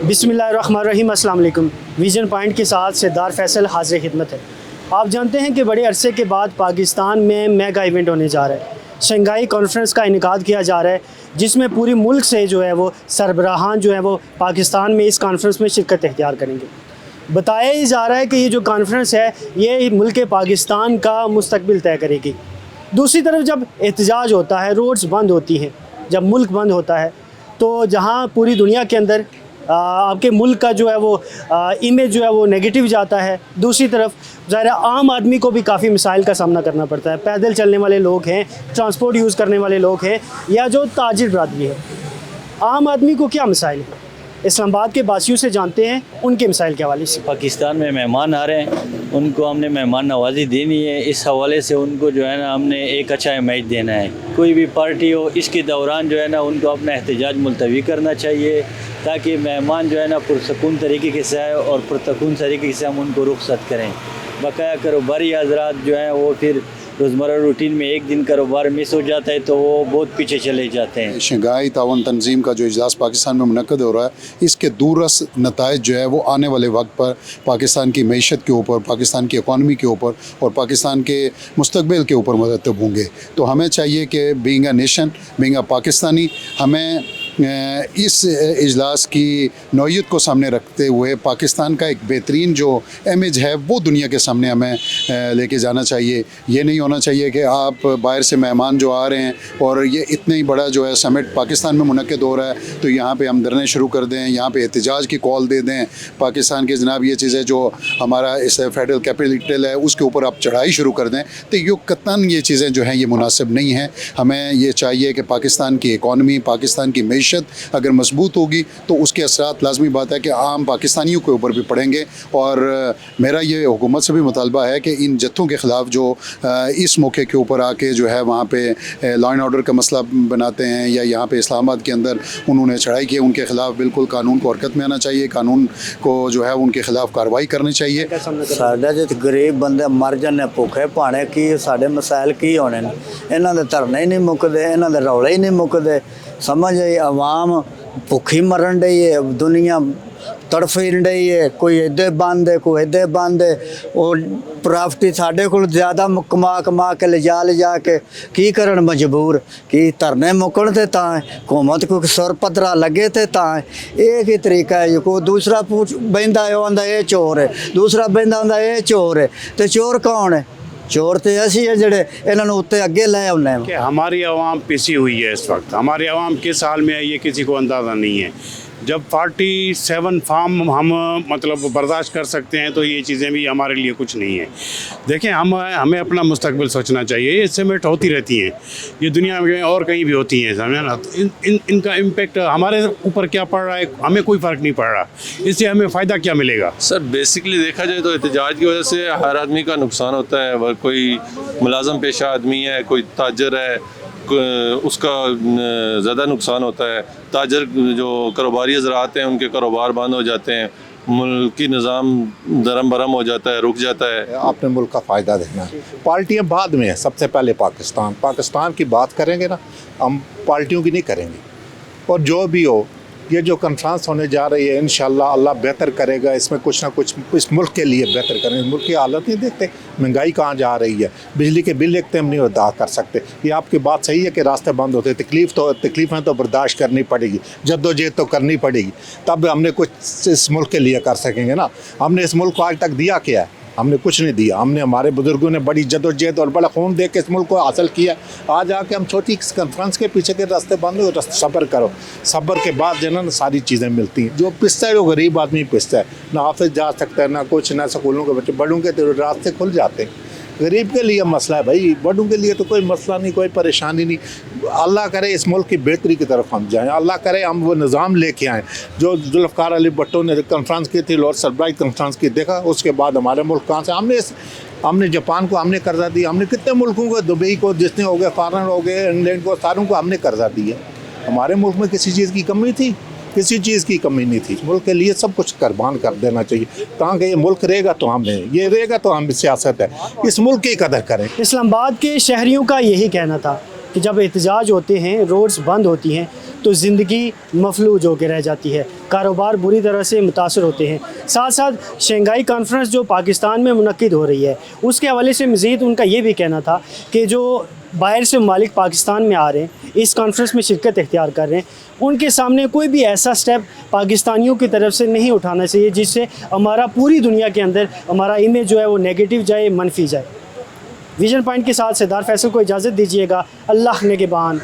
बिस्मिल्लाहिर्रहमानिर्रहीम, अस्सलाम वालेकुम। विजन पॉइंट के साथ सिद्धार फैसल हाज़िर खिदमत है। आप जानते हैं कि बड़े अरसे के बाद पाकिस्तान में मेगा इवेंट होने जा रहा है। शंघाई कॉन्फ्रेंस का इनेकाद किया जा रहा है, जिसमें पूरी मुल्क से जो है वो सरबराहान जो है वो पाकिस्तान में इस कॉन्फ्रेंस में शिरकत इख्तियार करेंगे। बताया ही जा रहा है कि ये जो कॉन्फ्रेंस है ये मुल्क पाकिस्तान का मुस्तकबिल तय करेगी। दूसरी तरफ जब एहतजाज होता है, रोड्स बंद होती हैं, जब मुल्क बंद होता है, तो जहाँ पूरी दुनिया के अंदर आपके मुल्क का जो है वो इमेज जो है वो नेगेटिव जाता है। दूसरी तरफ ज़ाहिर आम आदमी को भी काफ़ी मिसाइल का सामना करना पड़ता है। पैदल चलने वाले लोग हैं, ट्रांसपोर्ट यूज़ करने वाले लोग हैं, या जो ताजिर बरादरी है, आम आदमी को क्या मिसाइल है? इस्लामाबाद के बासियों से जानते हैं उनके मिसाइल के हवाले से। पाकिस्तान में मेहमान आ रहे हैं, उनको हमने मेहमान नवाजी देनी है। इस हवाले से उनको जो है ना हमने एक अच्छा इमेज देना है। कोई भी पार्टी हो, इसके दौरान जो है ना उनको अपना एहतजाज मुलतवी करना चाहिए, ताकि मेहमान जो है ना पुरसकून तरीके से आए और पुरसकून तरीके से हम उनको रुखसत करें। बकाया कारोबारी हजरात जो हैं वो फिर रोज़मर्रा रूटीन में एक दिन कारोबार मिस हो जाता है तो वो बहुत पीछे चले जाते हैं। शंघाई ताउन तंजीम का जो इजलास पाकिस्तान में मुनक्कद हो रहा है, इसके दूरस नताइज जो है वो आने वाले वक्त पर पाकिस्तान की मईशत के ऊपर, पाकिस्तान की इकॉनमी के ऊपर और पाकिस्तान के मुस्तकबिल के ऊपर मुरतब होंगे। तो हमें चाहिए कि being a nation, being a Pakistani, हमें इस इजलास की नौयत को सामने रखते हुए पाकिस्तान का एक बेहतरीन जो इमेज है वो दुनिया के सामने हमें लेके जाना चाहिए। ये नहीं होना चाहिए कि आप बाहर से मेहमान जो आ रहे हैं और ये इतने ही बड़ा जो है समिट पाकिस्तान में मुनक्किद हो रहा है तो यहाँ पे हम धरने शुरू कर दें, यहाँ पे एहतजाज की कॉल दे दें पाकिस्तान के जनाब ये चीज़ें जो हमारा इस फेडरल कैपिटल है उसके ऊपर आप चढ़ाई शुरू कर दें, तो ये कतन ये चीज़ें जो हैं ये मुनासिब नहीं हैं। हमें ये चाहिए कि पाकिस्तान की इकॉनमी, पाकिस्तान की मईशत अगर मजबूत होगी तो उसके असरात लाजमी बात है कि आम पाकिस्तानियों के ऊपर भी पड़ेंगे। और मेरा ये हुकूमत से भी मुतालबा है कि इन जत्थों के ख़िलाफ़ जो इस मौके के ऊपर आके जो है वहाँ पे लॉ एंड ऑर्डर का मसला बनाते हैं या यहाँ पे इस्लामाबाद के अंदर उन्होंने चढ़ाई की, उनके ख़िलाफ़ बिल्कुल कानून को हरकत में आना चाहिए, कानून को जो है उनके ख़िलाफ़ कार्रवाई करनी चाहिए। साडा जो गरीब बंदे मर जाने भुखे भाने की साडे मसाइल की होने, इन्हां दे धरने ही नहीं मुकदे, इन्हां दे रौले ही नहीं मुकदे। समझ आई अवाम भुखी मरन डई है, दुनिया तड़फी रही है, कोई इधर बंद है, कोई इधर बंद है। और प्रॉपर्टी साढ़े को ज़्यादा कमा के ले जा के की करन मजबूर कि धरने मुकन थे तां हुकूमत को सुर पदरा लगे थे तां एक ही तरीका है। को दूसरा पूछ बंदा है आंदा ये चोर है, दूसरा बंदा आंदा ये चोर है, तो चोर कौन है? चोर तो ऐसी है जड़े इन्होंने उत्ते अगे ले आने कि हमारी आवाम पिसी हुई है इस वक्त। हमारी आवाम किस हाल में है ये किसी को अंदाज़ा नहीं है। जब 47 फार्म हम मतलब बर्दाश्त कर सकते हैं तो ये चीज़ें भी हमारे लिए कुछ नहीं है। देखें हमें अपना मुस्तकबिल सोचना चाहिए। ये समिट होती रहती हैं, ये दुनिया में और कहीं भी होती हैं, समझे ना। तो इनका इम्पेक्ट हमारे ऊपर क्या पड़ रहा है हमें कोई फ़र्क नहीं पड़ रहा। इससे हमें फ़ायदा क्या मिलेगा? सर बेसिकली देखा जाए तो एहतजाज की वजह से हर आदमी का नुकसान होता है। वह कोई मुलाजम पेशा आदमी है, कोई ताजर है, उसका ज़्यादा नुकसान होता है। ताजर जो कारोबारी हज़रात हैं उनके कारोबार बंद हो जाते हैं, मुल्की निज़ाम दरम बरम हो जाता है, रुक जाता है। अपने मुल्क का फ़ायदा देखना है। पार्टियाँ बाद में है, सबसे पहले पाकिस्तान की बात करेंगे ना, हम पार्टियों की नहीं करेंगे। और जो भी हो, ये जो कॉन्फ्रेंस होने जा रही है इंशाल्लाह अल्लाह बेहतर करेगा। इसमें कुछ ना कुछ इस मुल्क के लिए बेहतर करेंगे। मुल्क की हालत नहीं देखते, महंगाई कहाँ जा रही है, बिजली के बिल एक हम नहीं अदा कर सकते। ये आपकी बात सही है कि रास्ते बंद होते, तकलीफ़ें तो बर्दाश्त करनी पड़ेगी, जद्दोजहद तो करनी पड़ेगी, तब हमने कुछ इस मुल्क के लिए कर सकेंगे ना। हमने इस मुल्क को आज तक दिया क्या है? हमने कुछ नहीं दिया। हमने हमारे बुजुर्गों ने बड़ी जदोजहद और बड़ा खून दे के इस मुल्क को हासिल किया। आज आके हम छोटी कॉन्फ्रेंस के पीछे के रास्ते बंद हो, सब्र करो। सब्र के बाद जो है ना सारी चीज़ें मिलती हैं। जो पिसता है वो गरीब आदमी पिसता है, ना ऑफिस जा सकता है, ना कुछ, ना स्कूलों के बच्चे। बड़ों के तो रास्ते खुल जाते हैं। गरीब के लिए मसला है भाई, बड़ों के लिए तो कोई मसला नहीं, कोई परेशानी नहीं। अल्लाह करे इस मुल्क की बेहतरी की तरफ हम जाएं, अल्लाह करे हम वो निज़ाम लेके आएँ जो जुल्फ़िकार अली भुट्टो ने कॉन्फ्रेंस की थी, लॉर्ड सरब्राइज कॉन्फ्रेंस की। देखा उसके बाद हमारे मुल्क कहाँ से हमने जापान को हमने कर्जा दिया, हमने कितने मुल्कों को, दुबई को जितने हो गए, फॉरेन हो गए, इंग्लैंड को, सारों को हमने कर्जा दिया। हमारे मुल्क में किसी चीज़ की कमी थी? किसी चीज़ की कमी नहीं थी। मुल्क के लिए सब कुछ कुर्बान कर देना चाहिए ताकि ये मुल्क रहेगा तो हम हैं, ये रहेगा तो हम सियासत है। इस मुल्क की कदर करें। इस्लामाबाद के शहरियों का यही कहना था कि जब एहतजाज होते हैं, रोड्स बंद होती हैं, तो ज़िंदगी मफलूज होकर रह जाती है, कारोबार बुरी तरह से मुतासर होते हैं। साथ साथ शंघाई कॉन्फ्रेंस जो पाकिस्तान में मुनक्किद हो रही है, उसके हवाले से मज़ीद उनका ये भी कहना था कि जो बाहर से मालिक पाकिस्तान में आ रहे हैं, इस कॉन्फ्रेंस में शिरकत इख्तियार कर रहे हैं, उनके सामने कोई भी ऐसा स्टेप पाकिस्तानियों की तरफ से नहीं उठाना चाहिए जिससे हमारा पूरी दुनिया के अंदर हमारा इमेज जो है वो नेगेटिव जाए, मनफी जाए। विजन पॉइंट के साथ सरदार फैसल को इजाज़त दीजिएगा। अल्लाह निगहबान।